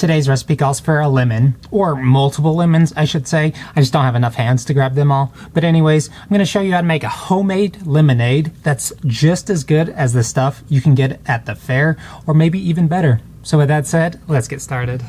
Today's recipe calls for a lemon, or multiple lemons, I should say. I just don't have enough hands to grab them all. But anyways, I'm going to show you how to make a homemade lemonade that's just as good as the stuff you can get at the fair, or maybe even better. So with that said, let's get started.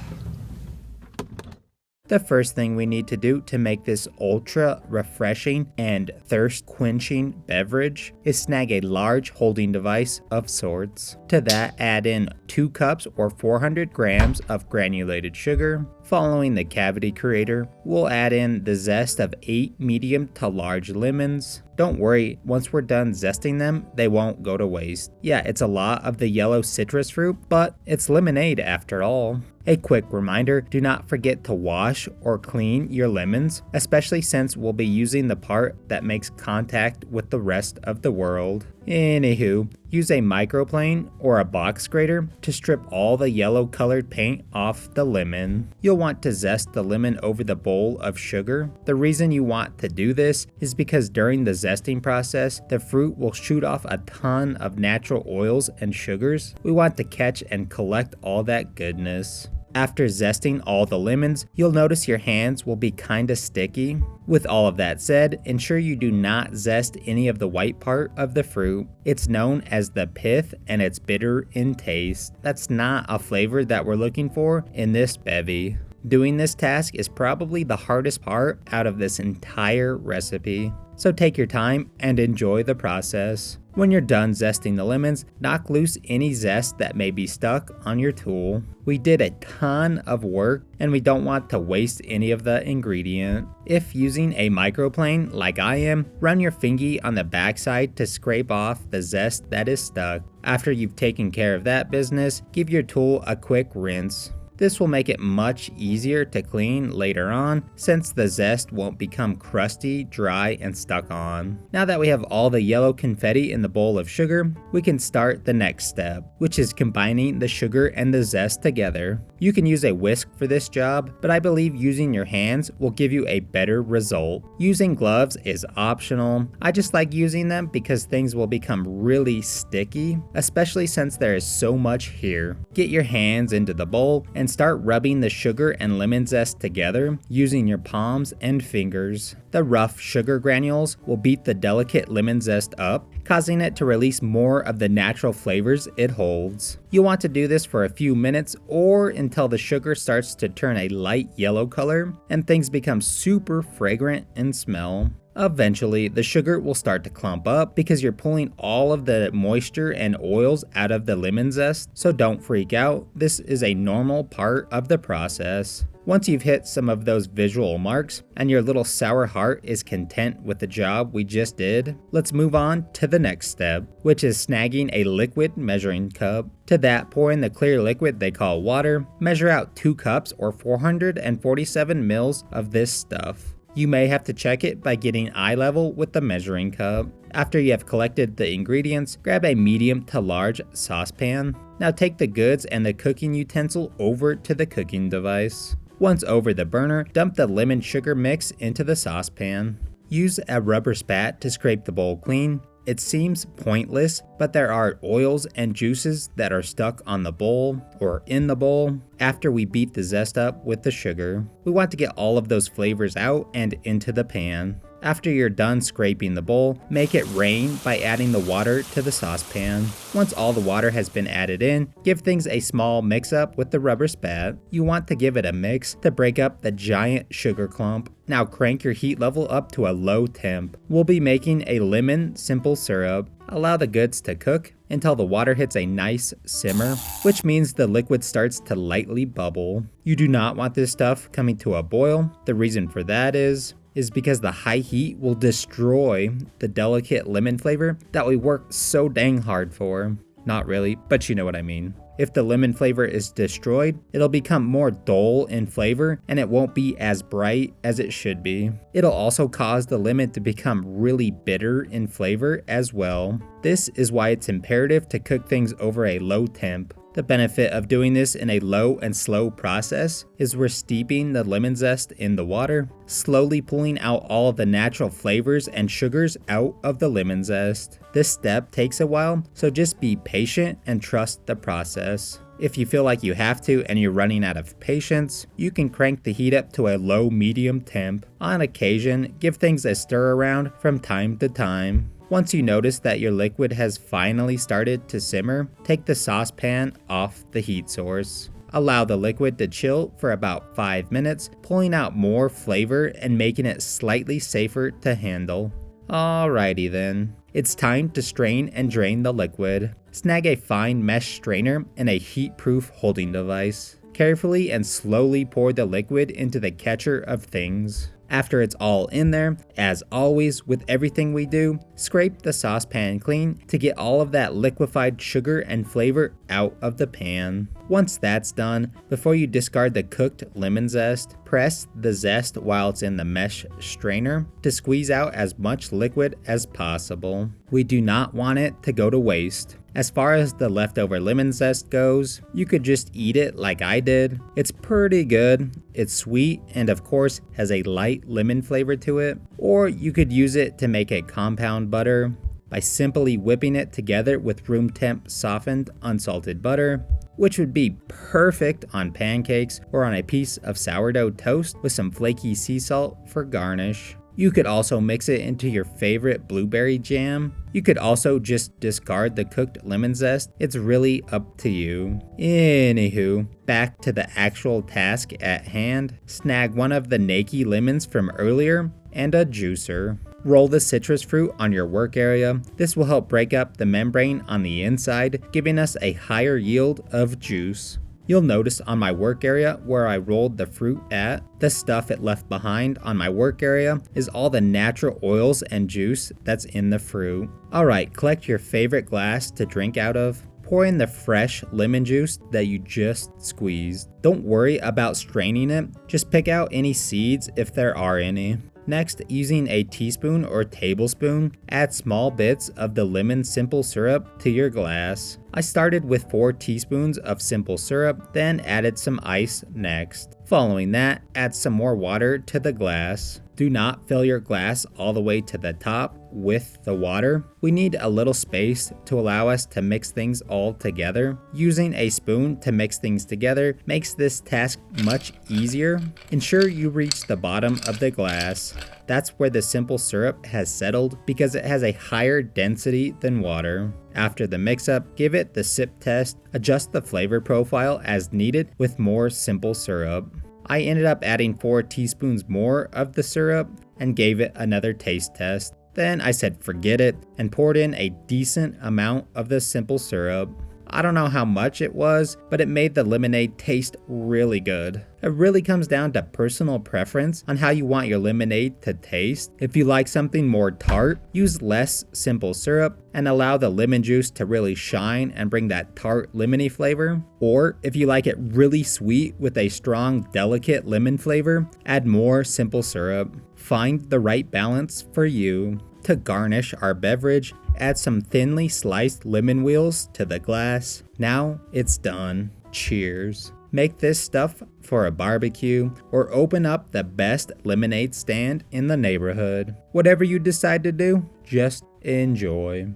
The first thing we need to do to make this ultra refreshing and thirst quenching beverage is snag a large holding device of sorts. To that, add in 2 cups or 400 grams of granulated sugar. Following the cavity creator, we'll add in the zest of 8 medium to large lemons. Don't worry, once we're done zesting them, they won't go to waste. Yeah, it's a lot of the yellow citrus fruit, but it's lemonade after all. A quick reminder, do not forget to wash or clean your lemons, especially since we'll be using the part that makes contact with the rest of the world. Anywho, use a microplane or a box grater to strip all the yellow colored paint off the lemon. You'll want to zest the lemon over the bowl of sugar. The reason you want to do this is because during the zesting process, the fruit will shoot off a ton of natural oils and sugars. We want to catch and collect all that goodness. After zesting all the lemons, you'll notice your hands will be kinda sticky. With all of that said, ensure you do not zest any of the white part of the fruit. It's known as the pith and it's bitter in taste. That's not a flavor that we're looking for in this bevy. Doing this task is probably the hardest part out of this entire recipe. So take your time and enjoy the process. When you're done zesting the lemons, knock loose any zest that may be stuck on your tool. We did a ton of work and we don't want to waste any of the ingredient. If using a microplane like I am, run your fingy on the backside to scrape off the zest that is stuck. After you've taken care of that business, give your tool a quick rinse. This will make it much easier to clean later on since the zest won't become crusty, dry, and stuck on. Now that we have all the yellow confetti in the bowl of sugar, we can start the next step, which is combining the sugar and the zest together. You can use a whisk for this job, but I believe using your hands will give you a better result. Using gloves is optional. I just like using them because things will become really sticky, especially since there is so much here. Get your hands into the bowl and start rubbing the sugar and lemon zest together using your palms and fingers. The rough sugar granules will beat the delicate lemon zest up, causing it to release more of the natural flavors it holds. You'll want to do this for a few minutes or until the sugar starts to turn a light yellow color and things become super fragrant and smell. Eventually, the sugar will start to clump up because you're pulling all of the moisture and oils out of the lemon zest, so don't freak out. This is a normal part of the process. Once you've hit some of those visual marks and your little sour heart is content with the job we just did, let's move on to the next step, which is snagging a liquid measuring cup. To that, pour in the clear liquid they call water. Measure out 2 cups or 447 mils of this stuff. You may have to check it by getting eye level with the measuring cup. After you have collected the ingredients, grab a medium to large saucepan. Now take the goods and the cooking utensil over to the cooking device. Once over the burner, dump the lemon sugar mix into the saucepan. Use a rubber spat to scrape the bowl clean. It seems pointless, but there are oils and juices that are stuck on the bowl or in the bowl after we beat the zest up with the sugar. We want to get all of those flavors out and into the pan. After you're done scraping the bowl, make it rain by adding the water to the saucepan. Once all the water has been added in, give things a small mix up with the rubber spat. You want to give it a mix to break up the giant sugar clump. Now crank your heat level up to a low temp. We'll be making a lemon simple syrup. Allow the goods to cook until the water hits a nice simmer, which means the liquid starts to lightly bubble. You do not want this stuff coming to a boil. The reason for that is because the high heat will destroy the delicate lemon flavor that we worked so dang hard for. Not really, but you know what I mean. If the lemon flavor is destroyed, it'll become more dull in flavor and it won't be as bright as it should be. It'll also cause the lemon to become really bitter in flavor as well. This is why it's imperative to cook things over a low temp. The benefit of doing this in a low and slow process is we're steeping the lemon zest in the water, slowly pulling out all of the natural flavors and sugars out of the lemon zest. This step takes a while, so just be patient and trust the process. If you feel like you have to and you're running out of patience, you can crank the heat up to a low-medium temp. On occasion, give things a stir around from time to time. Once you notice that your liquid has finally started to simmer, take the saucepan off the heat source. Allow the liquid to chill for about 5 minutes, pulling out more flavor and making it slightly safer to handle. Alrighty then. It's time to strain and drain the liquid. Snag a fine mesh strainer and a heat-proof holding device. Carefully and slowly pour the liquid into the catcher of things. After it's all in there, as always with everything we do, scrape the saucepan clean to get all of that liquefied sugar and flavor out of the pan. Once that's done, before you discard the cooked lemon zest, press the zest while it's in the mesh strainer to squeeze out as much liquid as possible. We do not want it to go to waste. As far as the leftover lemon zest goes, you could just eat it like I did. It's pretty good. It's sweet and of course has a light lemon flavor to it. Or you could use it to make a compound butter by simply whipping it together with room temp softened unsalted butter, which would be perfect on pancakes or on a piece of sourdough toast with some flaky sea salt for garnish. You could also mix it into your favorite blueberry jam. You could also just discard the cooked lemon zest. It's really up to you. Anywho, back to the actual task at hand. Snag one of the Naki lemons from earlier and a juicer. Roll the citrus fruit on your work area. This will help break up the membrane on the inside, giving us a higher yield of juice. You'll notice on my work area where I rolled the fruit at, the stuff it left behind on my work area is all the natural oils and juice that's in the fruit. Alright, collect your favorite glass to drink out of. Pour in the fresh lemon juice that you just squeezed. Don't worry about straining it, just pick out any seeds if there are any. Next, using a teaspoon or tablespoon, add small bits of the lemon simple syrup to your glass. I started with 4 teaspoons of simple syrup, then added some ice next. Following that, add some more water to the glass. Do not fill your glass all the way to the top with the water. We need a little space to allow us to mix things all together. Using a spoon to mix things together makes this task much easier. Ensure you reach the bottom of the glass. That's where the simple syrup has settled because it has a higher density than water. After the mix-up, give it the sip test. Adjust the flavor profile as needed with more simple syrup. I ended up adding 4 teaspoons more of the syrup and gave it another taste test. Then I said forget it and poured in a decent amount of the simple syrup. I don't know how much it was, but it made the lemonade taste really good. It really comes down to personal preference on how you want your lemonade to taste. If you like something more tart, use less simple syrup and allow the lemon juice to really shine and bring that tart lemony flavor. Or if you like it really sweet with a strong, delicate lemon flavor, add more simple syrup. Find the right balance for you. To garnish our beverage, add some thinly sliced lemon wheels to the glass. Now it's done. Cheers. Make this stuff for a barbecue or open up the best lemonade stand in the neighborhood. Whatever you decide to do, just enjoy.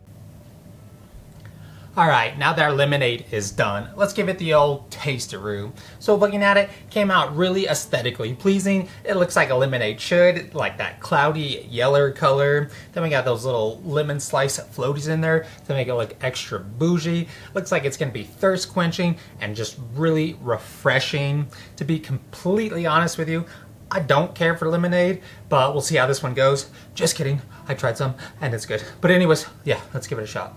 Alright, now that our lemonade is done, let's give it the old taste-a-roo. So looking at it, came out really aesthetically pleasing. It looks like a lemonade should, like that cloudy yellow color. Then we got those little lemon slice floaties in there to make it look extra bougie. Looks like it's going to be thirst quenching and just really refreshing. To be completely honest with you, I don't care for lemonade, but we'll see how this one goes. Just kidding, I tried some and it's good. But anyways, yeah, let's give it a shot.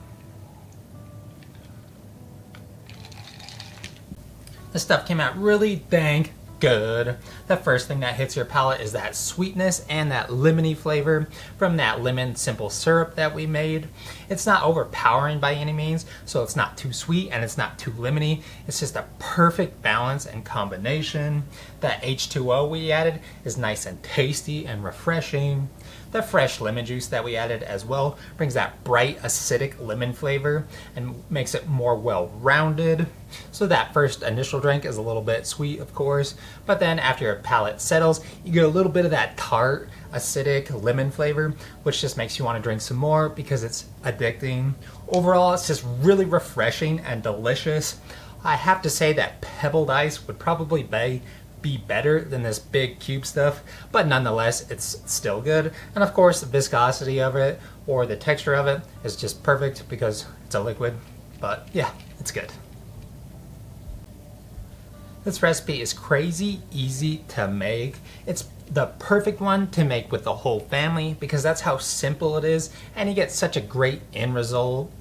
This stuff came out really dang good. The first thing that hits your palate is that sweetness and that lemony flavor from that lemon simple syrup that we made. It's not overpowering by any means, so it's not too sweet and it's not too lemony. It's just a perfect balance and combination. That H2O we added is nice and tasty and refreshing. The fresh lemon juice that we added as well brings that bright acidic lemon flavor and makes it more well-rounded. So that first initial drink is a little bit sweet, of course, but then after your palate settles, you get a little bit of that tart, acidic lemon flavor, which just makes you want to drink some more because it's addicting. Overall, it's just really refreshing and delicious. I have to say that pebbled ice would probably be better than this big cube stuff, but nonetheless, it's still good. And of course, the viscosity of it or the texture of it is just perfect because it's a liquid. But yeah, it's good. This recipe is crazy easy to make. It's the perfect one to make with the whole family because that's how simple it is, and you get such a great end result.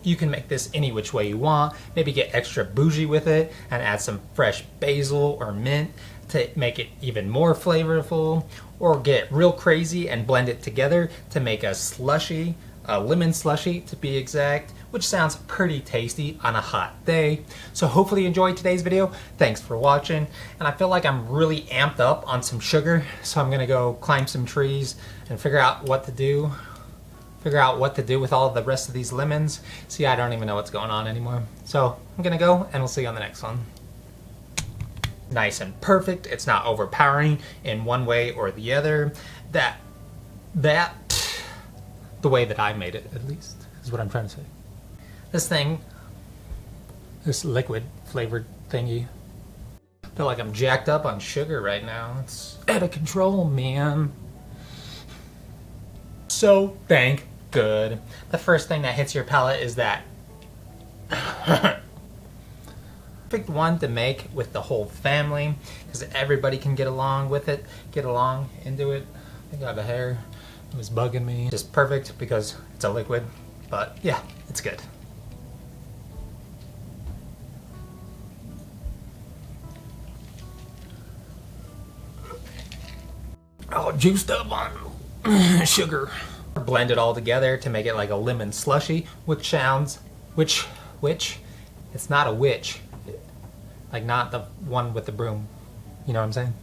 You can make this any which way you want. Maybe get extra bougie with it and add some fresh basil or mint to make it even more flavorful, or get real crazy and blend it together to make a slushy, a lemon slushy to be exact, which sounds pretty tasty on a hot day. So hopefully you enjoyed today's video. Thanks for watching. And I feel like I'm really amped up on some sugar, so I'm gonna go climb some trees and figure out what to do. Figure out what to do with all the rest of these lemons. See, I don't even know what's going on anymore. So I'm gonna go and we'll see you on the next one. Nice and perfect. It's not overpowering in one way or the other. The way that I made it, at least, is what I'm trying to say. This liquid flavored thingy. I feel like I'm jacked up on sugar right now. It's out of control, man. So dang good. The first thing that hits your palate is that perfect one to make with the whole family because everybody can get along with it, get along into it. I think I have a hair. It was bugging me. Just perfect because it's a liquid, but yeah, it's good. Oh, juiced up on sugar. Blend it all together to make it like a lemon slushy, which it's not a witch, like not the one with the broom. You know what I'm saying?